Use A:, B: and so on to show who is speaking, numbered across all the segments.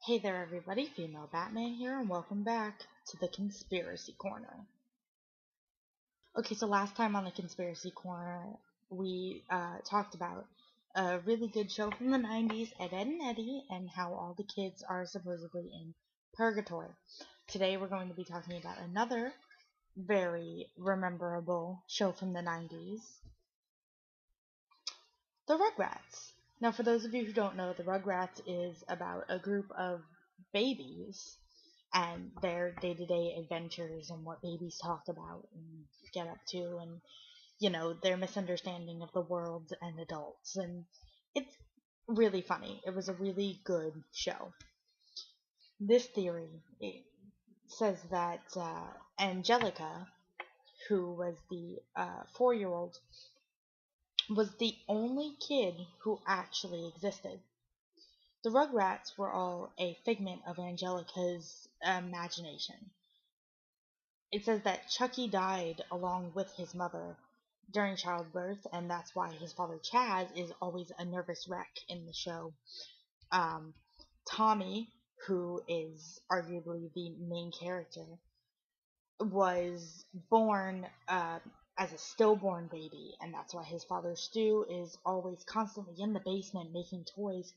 A: Hey there, everybody. Female Batman here, and welcome back to the Conspiracy Corner. Okay, so last time on the Conspiracy Corner, we talked about a really good show from the 90s, Ed, Edd and Eddy, and how all the kids are supposedly in purgatory. Today, we're going to be talking about another very rememberable show from the 90s, the Rugrats. Now, for those of you who don't know, the Rugrats is about a group of babies and their day-to-day adventures and what babies talk about and get up to, and their misunderstanding of the world and adults. And it's really funny. It was a really good show. This theory, it says that Angelica, who was the 4-year-old, was the only kid who actually existed. The Rugrats were all a figment of Angelica's imagination. It says that Chucky died along with his mother during childbirth, and that's why his father Chaz is always a nervous wreck in the show. Tommy, who is arguably the main character, was born as a stillborn baby, and that's why his father Stu is always constantly in the basement making toys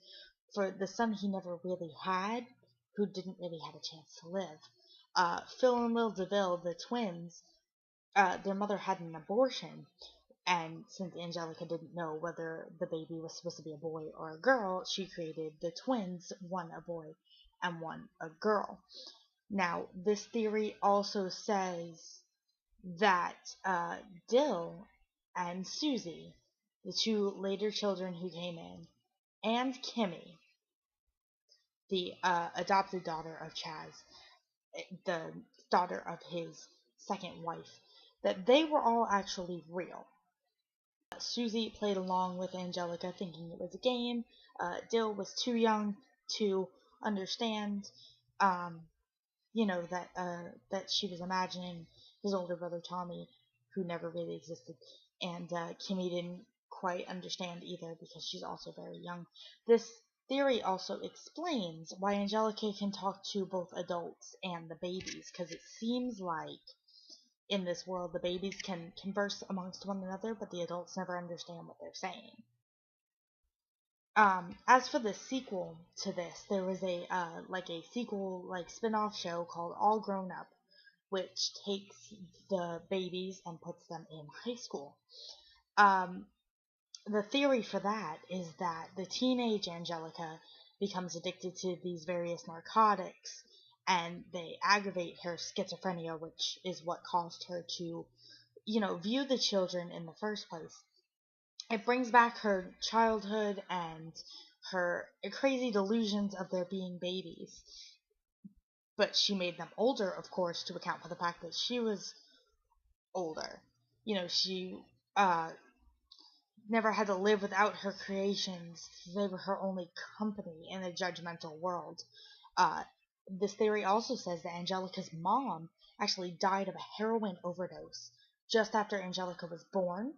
A: for the son he never really had, who didn't really have a chance to live. Phil and Lil DeVille, the twins, their mother had an abortion, and since Angelica didn't know whether the baby was supposed to be a boy or a girl, she created the twins, one a boy and one a girl. Now, this theory also says that Dill and Susie, the two later children who came in, and Kimmy, the adopted daughter of Chaz, the daughter of his second wife, that they were all actually real. Susie played along with Angelica thinking it was a game. Dill was too young to understand, that she was imagining his older brother Tommy, who never really existed. And Kimmy didn't quite understand either because she's also very young. This theory also explains why Angelica can talk to both adults and the babies, because it seems like in this world the babies can converse amongst one another, but the adults never understand what they're saying. As for the sequel to this, there was a sequel spin-off show called All Grown Up, which takes the babies and puts them in high school. The theory for that is that the teenage Angelica becomes addicted to these various narcotics, and they aggravate her schizophrenia, which is what caused her to, view the children in the first place. It brings back her childhood and her crazy delusions of there being babies. But she made them older, of course, to account for the fact that she was older. She never had to live without her creations. They were her only company in a judgmental world. This theory also says that Angelica's mom actually died of a heroin overdose just after Angelica was born,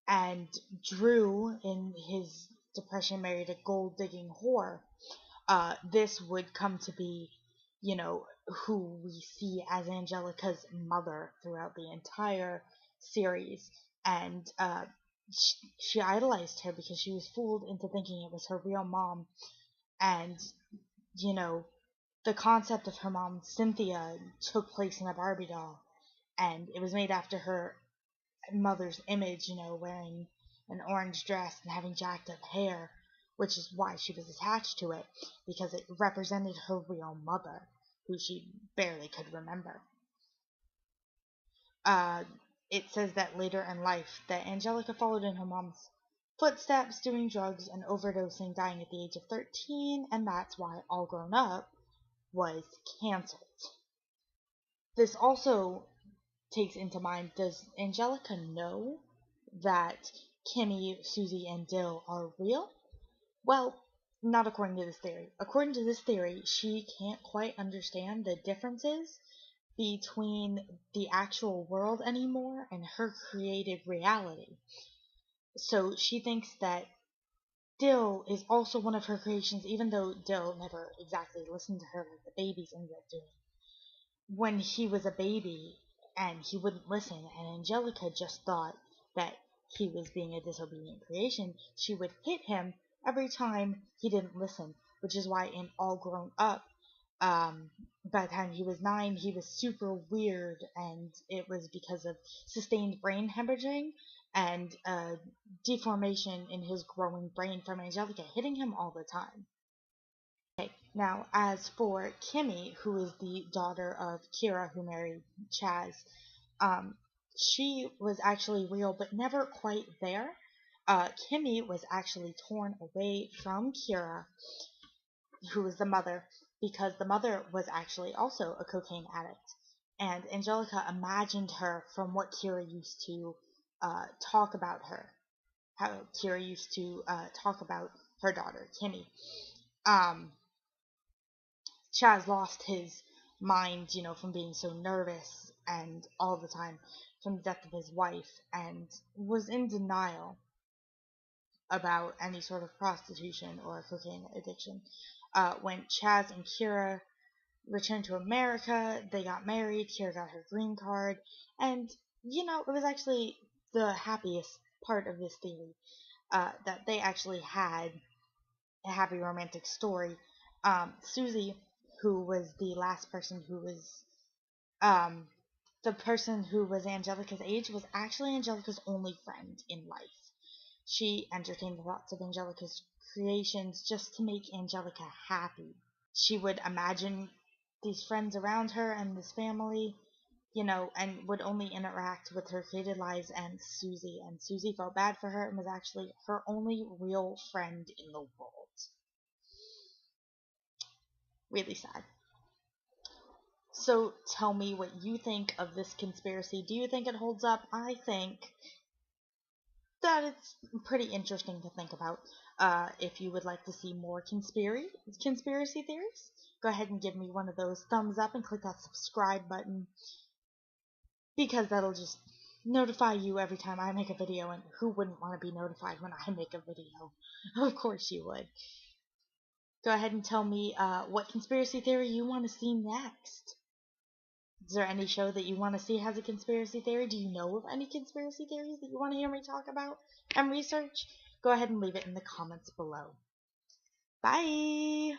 A: and Drew, in his depression, married a gold-digging whore. This would come to be, who we see as Angelica's mother throughout the entire series, and she idolized her because she was fooled into thinking it was her real mom. And the concept of her mom, Cynthia, took place in a Barbie doll, and it was made after her mother's image, wearing an orange dress and having jacked up hair, which is why she was attached to it, because it represented her real mother, who she barely could remember. It says that later in life that Angelica followed in her mom's footsteps, doing drugs and overdosing, dying at the age of 13, and that's why All Grown Up was canceled. This also takes into mind, does Angelica know that Kimmy, Susie, and Dill are real? Well, not according to this theory. According to this theory, she can't quite understand the differences between the actual world anymore and her created reality. So she thinks that Dill is also one of her creations, even though Dill never exactly listened to her like the babies ended up doing. When he was a baby and he wouldn't listen, and Angelica just thought that he was being a disobedient creation, she would hit him every time he didn't listen, which is why in All Grown Up, by the time he was 9, he was super weird, and it was because of sustained brain hemorrhaging and deformation in his growing brain from Angelica hitting him all the time. Okay, now as for Kimmy, who is the daughter of Kira, who married Chaz, um, she was actually real, but never quite there. Kimmy was actually torn away from Kira, who was the mother, because the mother was actually also a cocaine addict. And Angelica imagined her from what Kira used to talk about her, how Kira used to talk about her daughter, Kimmy. Chaz lost his mind, from being so nervous and all the time from the death of his wife, and was in denial about any sort of prostitution or cocaine addiction. When Chaz and Kira returned to America, they got married, Kira got her green card, and, it was actually the happiest part of this theory, that they actually had a happy romantic story. Susie, who was the last person who was the person who was Angelica's age, was actually Angelica's only friend in life. She entertained the thoughts of Angelica's creations just to make Angelica happy. She would imagine these friends around her and this family, and would only interact with her created lives and Susie. And Susie felt bad for her and was actually her only real friend in the world. Really sad. So tell me what you think of this conspiracy. Do you think it holds up? I think that it's pretty interesting to think about. If you would like to see more conspiracy theories, go ahead and give me one of those thumbs up and click that subscribe button, because that'll just notify you every time I make a video, and who wouldn't want to be notified when I make a video? Of course you would. Go ahead and tell me what conspiracy theory you want to see next. Is there any show that you want to see has a conspiracy theory? Do you know of any conspiracy theories that you want to hear me talk about and research? Go ahead and leave it in the comments below. Bye!